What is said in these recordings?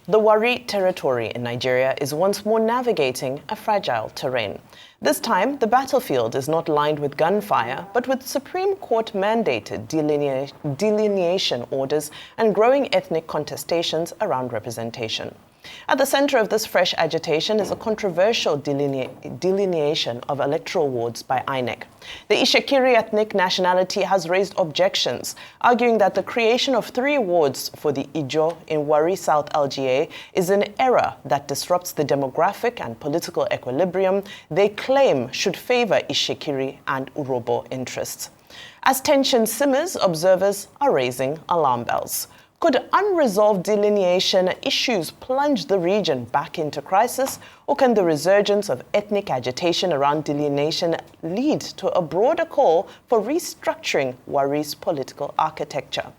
The Warri territory in Nigeria is once more navigating a fragile terrain. This time, the battlefield is not lined with gunfire, but with Supreme Court-mandated delineation orders and growing ethnic contestations around representation. At the center of this fresh agitation is a controversial delineation of electoral wards by INEC. The Itsekiri ethnic nationality has raised objections, arguing that the creation of 3 wards for the Ijaws in Warri South LGA is an error that disrupts the demographic and political equilibrium they claim should favor Itsekiri and Urhobo interests. As tension simmers, observers are raising alarm bells. Could unresolved delineation issues plunge the region back into crisis, or can the resurgence of ethnic agitation around delineation lead to a broader call for restructuring Warri's political architecture?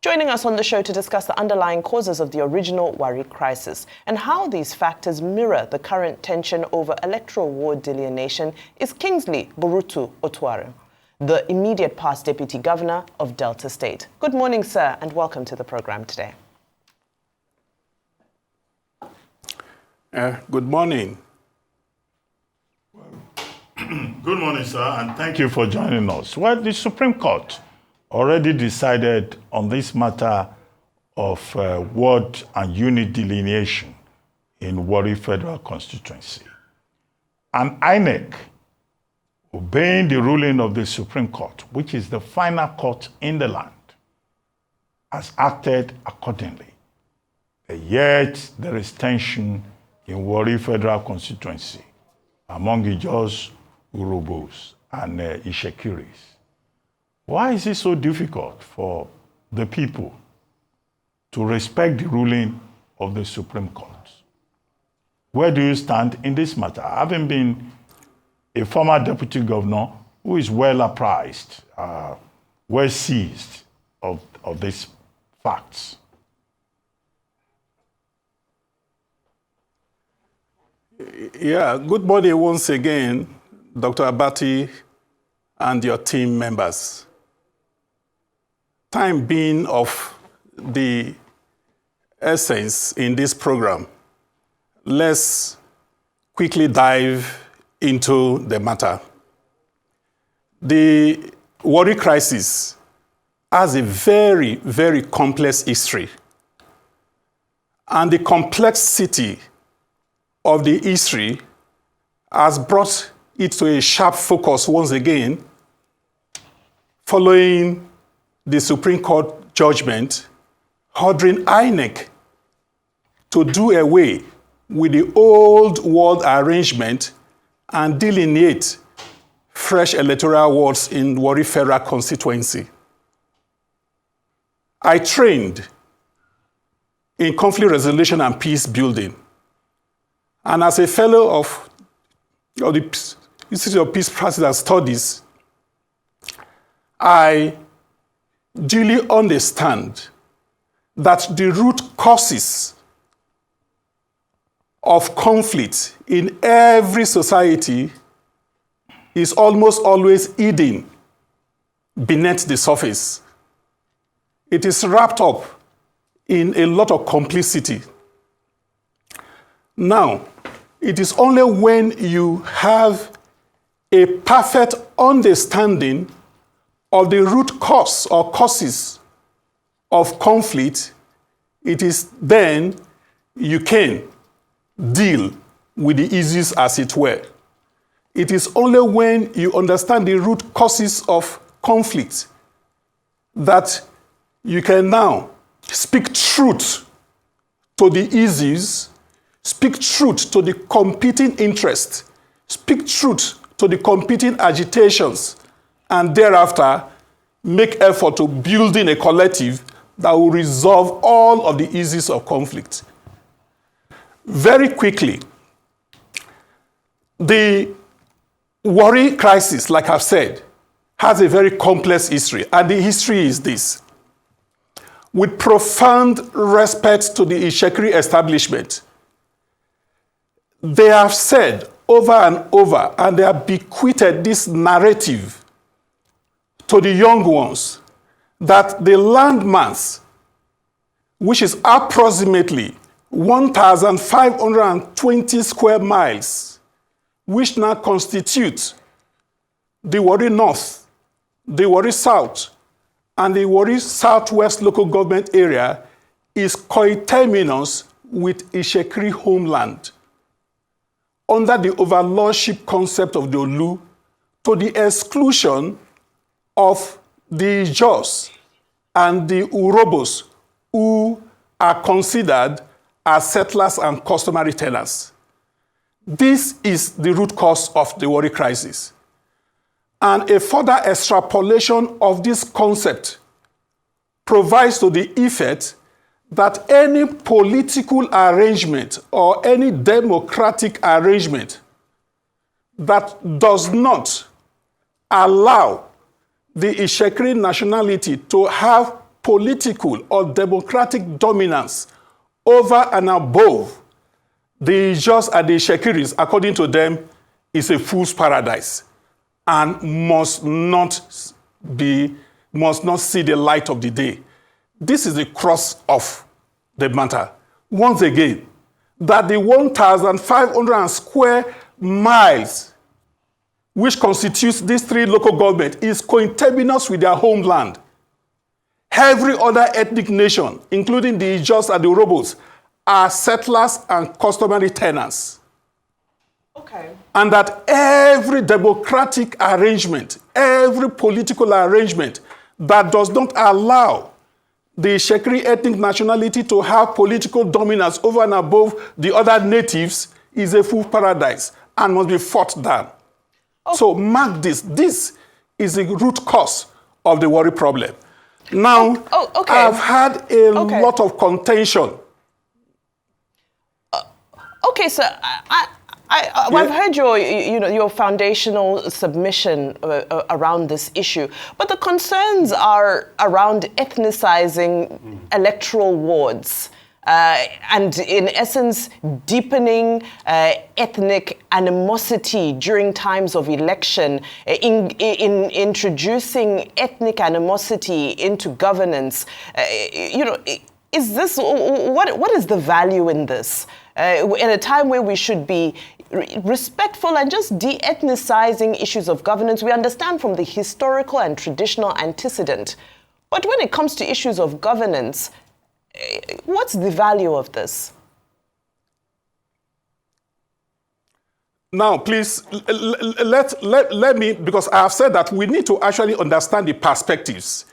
Joining us on the show to discuss the underlying causes of the original Warri crisis and how these factors mirror the current tension over electoral ward delineation is Kingsley Otuaro, the immediate past Deputy Governor of Delta State. Good morning, sir, and welcome to the program today. Good morning. Good morning, sir, and thank you for joining us. Well, the Supreme Court already decided on this matter of ward and unit delineation in Warri Federal Constituency. And INEC, obeying the ruling of the Supreme Court, which is the final court in the land, has acted accordingly. Yet there is tension in Warri Federal Constituency among Ijaws, Urhobos, and Itsekiris. Why is it so difficult for the people to respect the ruling of the Supreme Court? Where do you stand in this matter? Having been a former deputy governor who is well apprised, well seized of these facts. Yeah, good morning once again, Dr. Abati and your team members. Time being of the essence in this program, let's quickly dive into the matter. The Warri crisis has a very, very complex history. And the complexity of the history has brought it to a sharp focus once again following the Supreme Court judgment ordering INEC to do away with the old ward arrangement and delineate fresh electoral wards in Warri Federal constituency. I trained in conflict resolution and peace building. And as a fellow of the Institute of Peace Practice and Studies, I duly understand that the root causes of conflict in every society is almost always hidden beneath the surface. It is wrapped up in a lot of complicity. Now, it is only when you have a perfect understanding of the root cause or causes of conflict, it is then you can deal with the issues as it were. It is only when you understand the root causes of conflict that you can now speak truth to the issues, speak truth to the competing interests, speak truth to the competing agitations, and thereafter make effort to building a collective that will resolve all of the issues of conflict. Very quickly, the Warri crisis, like I've said, has a very complex history, and the history is this. With profound respect to the Itsekiri establishment, they have said over and over, and they have bequeathed this narrative to the young ones, that the landmass, which is approximately 1,520 square miles, which now constitute the Warri North, the Warri South, and the Warri Southwest local government area, is coterminous with Itsekiri Homeland under the overlordship concept of the Olu, to the exclusion of the Ijaws and the Urhobos, who are considered as settlers and customary tenants. This is the root cause of the Warri crisis. And a further extrapolation of this concept provides to the effect that any political arrangement or any democratic arrangement that does not allow the Itsekiri nationality to have political or democratic dominance over and above the Ijaws and the Itsekiris, according to them, is a fool's paradise and must not see the light of the day. This is the crux of the matter. Once again, that the 1,500 square miles which constitutes these three local governments is coterminous with their homeland. Every other ethnic nation, including the Ijaws and the Urhobos, are settlers and customary tenants. Okay. And that every democratic arrangement, every political arrangement that does not allow the Itsekiri ethnic nationality to have political dominance over and above the other natives is a fool's paradise and must be fought down. Okay. So mark this. This is the root cause of the Warri problem. Now, okay. I've had a lot of contention. Okay, so I've heard your foundational submission around this issue, but the concerns are around ethnicizing electoral wards and, in essence, deepening ethnic animosity during times of election, in introducing ethnic animosity into governance. Is this what is the value in this? In a time where we should be respectful and just de-ethnicizing issues of governance, we understand from the historical and traditional antecedent. But when it comes to issues of governance, what's the value of this? Now, please, let me, because I have said that we need to actually understand the perspectives.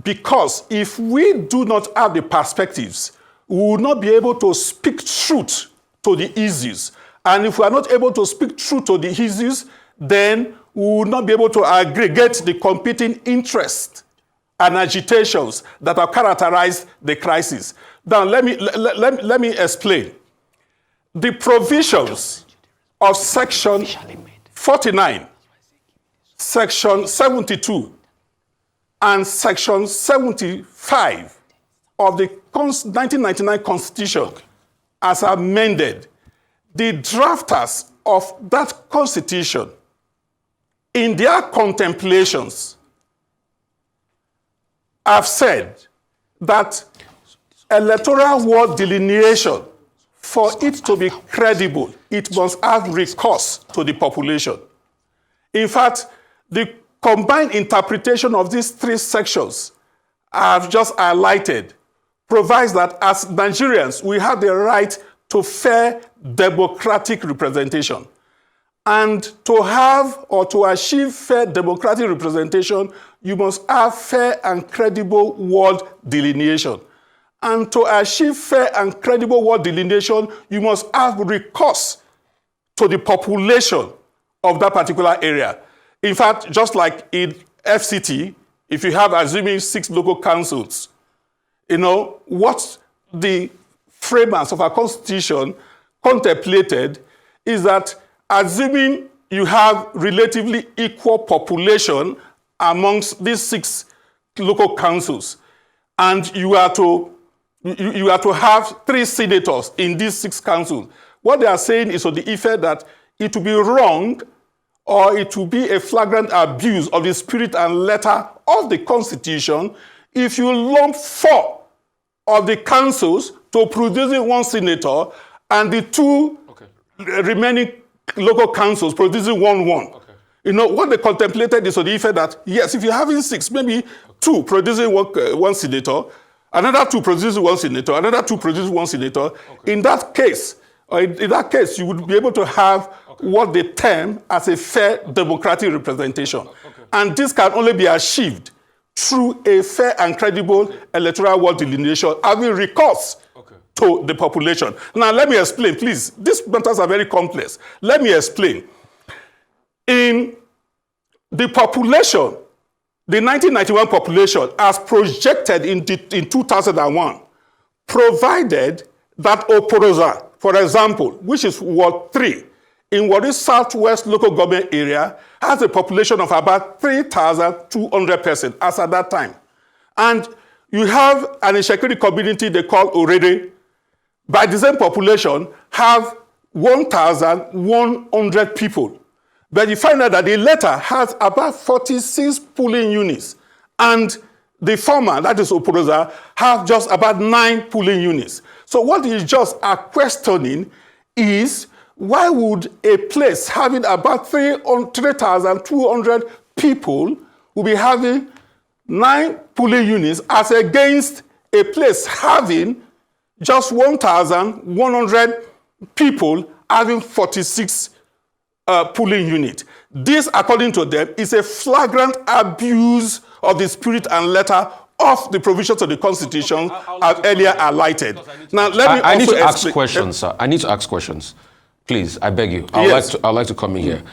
Because if we do not have the perspectives, we will not be able to speak truth to the issues. And if we are not able to speak truth to the issues, then we will not be able to aggregate the competing interests and agitations that have characterized the crisis. Now, let me explain. The provisions of Section 49, Section 72, and Section 75 of the 1999 Constitution, as amended, the drafters of that Constitution, in their contemplations, have said that electoral ward delineation, for it to be credible, it must have recourse to the population. In fact, the combined interpretation of these three sections I have just highlighted provides that as Nigerians, we have the right to fair democratic representation. And to have or to achieve fair democratic representation, you must have fair and credible ward delineation. And to achieve fair and credible ward delineation, you must have recourse to the population of that particular area. In fact, just like in FCT, if you have, assuming 6 local councils, what the framers of our constitution contemplated is that assuming you have relatively equal population amongst these 6 local councils, and you are to have 3 senators in these 6 councils, what they are saying is to the effect that it will be wrong or it will be a flagrant abuse of the spirit and letter of the Constitution if you lump 4 of the councils to producing one senator and the two remaining local councils producing one. Okay. You know, what they contemplated is on the effect that, yes, if you're having 6, maybe 2 producing one senator, another 2 producing one senator, another 2 producing one senator. Okay. In that case, you would be able to have what they term as a fair democratic representation. Okay. And this can only be achieved through a fair and credible electoral ward delineation, having recourse to the population. Now, let me explain, please. These matters are very complex. Let me explain. In the population, the 1991 population, as projected in 2001, provided that Otuaro, for example, which is Ward 3, in Warri Southwest local government area, has a population of about 3,200 persons as at that time. And you have an Itsekiri community they call Orere, by the same population, have 1,100 people. But you find out that the latter has about 46 polling units. And the former, that is Otuaro, have just about 9 polling units. So what you just are questioning is, why would a place having about 3,200 people will be having 9 polling units as against a place having just 1,100 people having 46 polling units? This, according to them, is a flagrant abuse of the spirit and letter of the provisions of the Constitution as earlier highlighted. Now, I need to ask questions, sir. I need to ask questions. Please, I beg you. I'd like to come in here.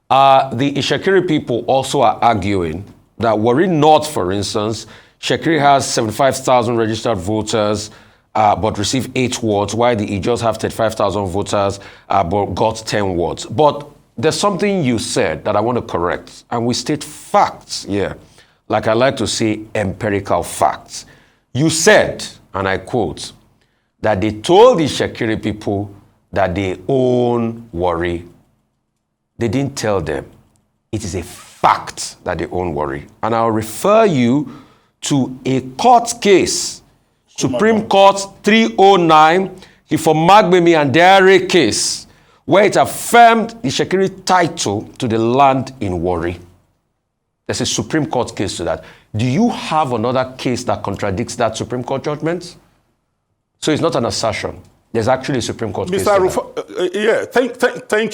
The Itsekiri people also are arguing that Warri North, for instance, Itsekiri has 75,000 registered voters, but receive 8 wards, while the Ijaws have 35,000 voters, but got 10 wards. But there's something you said that I want to correct, and we state facts here, like I like to say empirical facts. You said, and I quote, that they told the Itsekiri people that they own Warri. They didn't tell them. It is a fact that they own Warri. And I'll refer you to a court case, Supreme Court 309, for Magbemi and Dare case, where it affirmed the Itsekiri title to the land in Warri. There's a Supreme Court case to that. Do you have another case that contradicts that Supreme Court judgment? So it's not an assertion. There's actually a Supreme Court case. Thank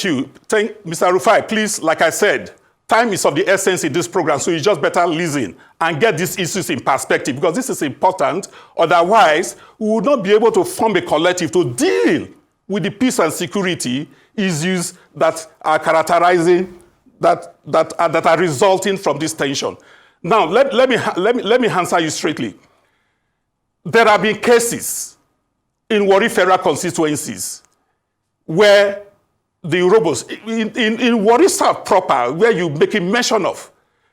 you. Mr. Rufai, please, like I said, time is of the essence in this program, so you just better listen and get these issues in perspective, because this is important. Otherwise, we would not be able to form a collective to deal with the peace and security issues that are characterizing, that are resulting from this tension. Now, let me answer you straightly. There have been cases in Warri federal constituencies where the Urhobos, in Warri South proper, where you're making mention of,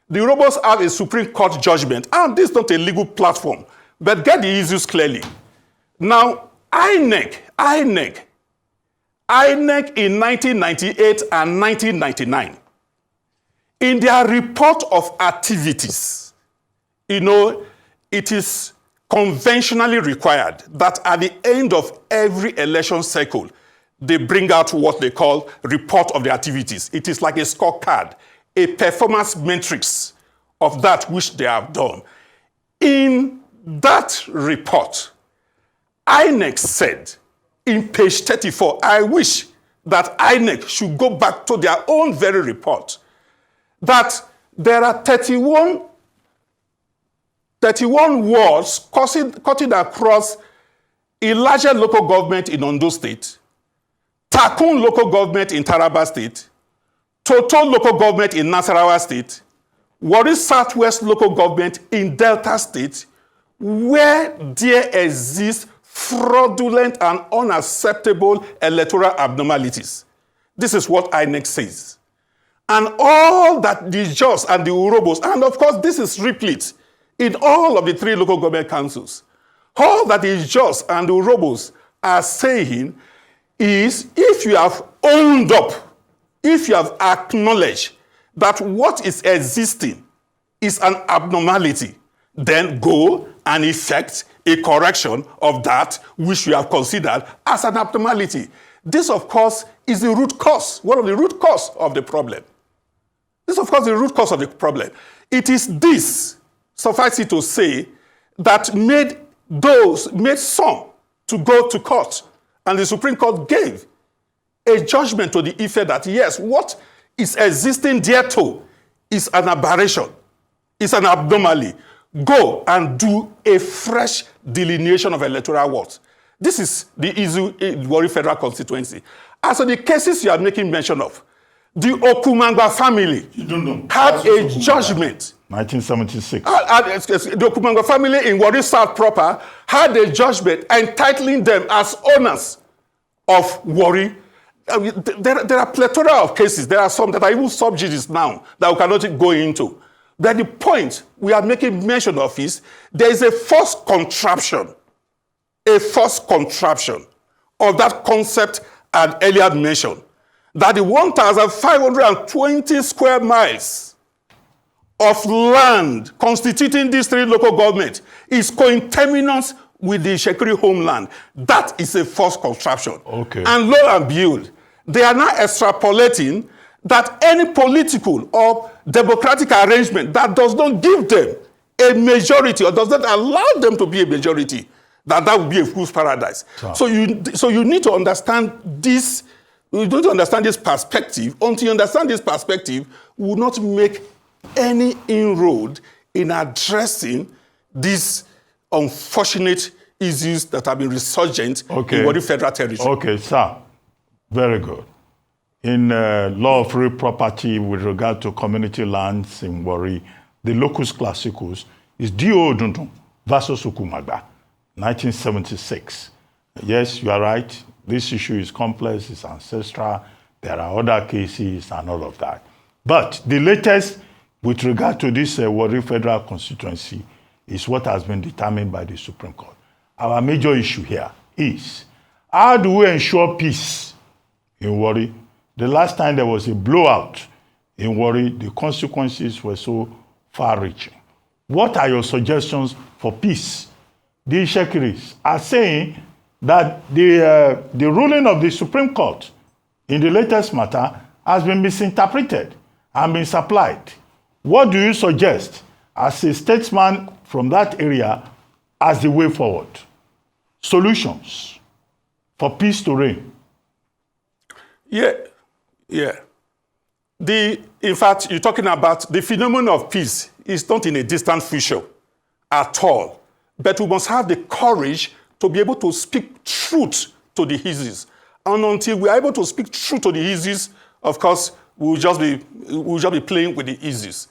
the Urhobos have a Supreme Court judgment, and this is not a legal platform, but get the issues clearly. Now, INEC in 1998 and 1999, in their report of activities, you know, it is conventionally required that at the end of every election cycle, they bring out what they call report of the activities. It is like a scorecard, a performance matrix of that which they have done. In that report, INEC said in page 34, I wish that INEC should go back to their own very report, that there are 31 wards cutting across a larger local government in Ondo State, Takun local government in Taraba State, Toto local government in Nasarawa State, Warri Southwest local government in Delta State, where there exist fraudulent and unacceptable electoral abnormalities. This is what INEC says. And all that the Ijaws and the Urhobos, and of course this is replete in all of the 3 local government councils, all that the Ijaws and the Urhobos are saying is, if you have owned up, if you have acknowledged that what is existing is an abnormality, then go and effect a correction of that which we have considered as an abnormality. This, of course, is the root cause, one of the root cause of the problem. This, of course, is the root cause of the problem. It is this, suffice it to say, that made some to go to court. And the Supreme Court gave a judgment to the effect that, yes, what is existing thereto is an aberration, is an abnormality. Go and do a fresh delineation of electoral wards. This is the Warri Federal Constituency. As for the cases you are making mention of, the Okumangba family had a judgment. 1976. The Okumangba family in Warri South proper had a judgment entitling them as owners of Warri. There are plethora of cases. There are some that are even sub judice now that we cannot go into. But the point we are making mention of is there is a false contraption of that concept I had earlier mentioned, that the 1,520 square miles of land constituting these three local governments is conterminous with the Itsekiri Homeland. That is a false contraption. Okay. And lo and behold, they are now extrapolating that any political or democratic arrangement that does not give them a majority or does not allow them to be a majority, that would be a fool's paradise. So you need to understand this. You need to understand this perspective. Until you understand this perspective, we will not make any inroad in addressing these unfortunate issues that have been resurgent in Warri Federal Territory. Okay, sir. Very good. In law of real property with regard to community lands in Warri, the locus classicus is D.O. Odundun versus Okumagba, 1976. Yes, you are right. This issue is complex, it's ancestral. There are other cases and all of that. But the latest with regard to this Warri Federal Constituency is what has been determined by the Supreme Court. Our major issue here is, how do we ensure peace in Warri? The last time there was a blowout in Warri, the consequences were so far-reaching. What are your suggestions for peace? The Itsekiris are saying that the ruling of the Supreme Court in the latest matter has been misinterpreted and misapplied. What do you suggest as a statesman from that area as the way forward? Solutions for peace to reign? Yeah. In fact, you're talking about the phenomenon of peace is not in a distant future at all. But we must have the courage to be able to speak truth to the issues. And until we are able to speak truth to the issues, of course, we'll just be playing with the issues.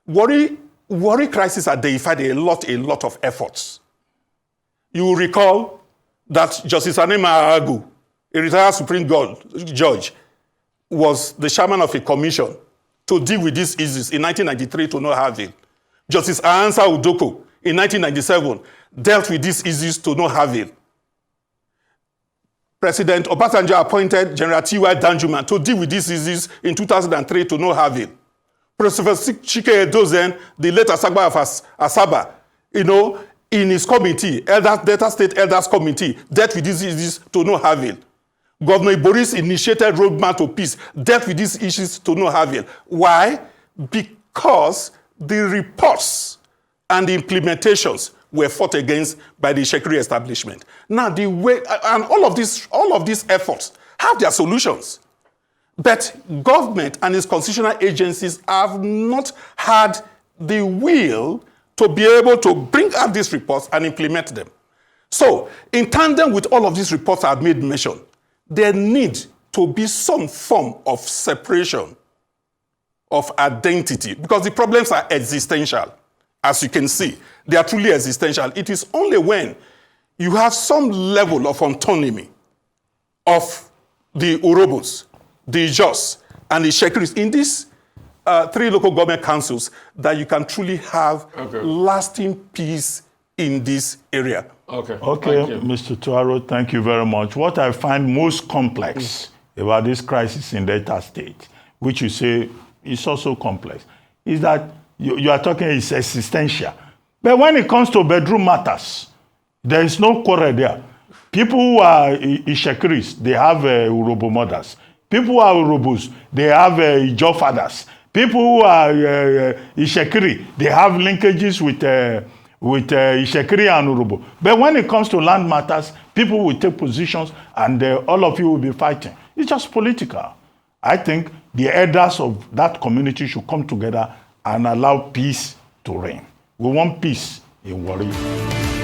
Warri crisis identified a lot of efforts. You will recall that Justice Anema Agu, a retired Supreme Judge, was the chairman of a commission to deal with these issues in 1993 to no avail. Justice Ahansa Udoko in 1997 dealt with these issues to no avail. President Obasanjo appointed General T.Y. Danjuma to deal with these issues in 2003 to no avail. Professor Chike Edozen, the late Asagba of Asaba, in his committee, Delta State Elders Committee, dealt with these issues to no avail. Governor Boris initiated roadmap to peace, dealt with these issues to no avail. Why? Because the reports and the implementations were fought against by the Itsekiri establishment. Now, all of these efforts have their solutions. But government and its constitutional agencies have not had the will to be able to bring out these reports and implement them. So, in tandem with all of these reports I've made mention, there needs to be some form of separation of identity, because the problems are existential. As you can see, they are truly existential. It is only when you have some level of autonomy of the Urhobos, the Ijaws, and the Itsekiris in these three local government councils that you can truly have lasting peace in this area. Okay, Mr. Otuaro, thank you very much. What I find most complex about this crisis in Delta State, which you say is also complex, is that you are talking is existential. But when it comes to bedroom matters, there is no quarrel there. People who are Itsekiris, they have Urhobo mothers. People who are Urhobos, they have Ijaw fathers. People who are Itsekiri, they have linkages with Itsekiri and Urhobo. But when it comes to land matters, people will take positions and all of you will be fighting. It's just political. I think the elders of that community should come together and allow peace to reign. We want peace in Warri.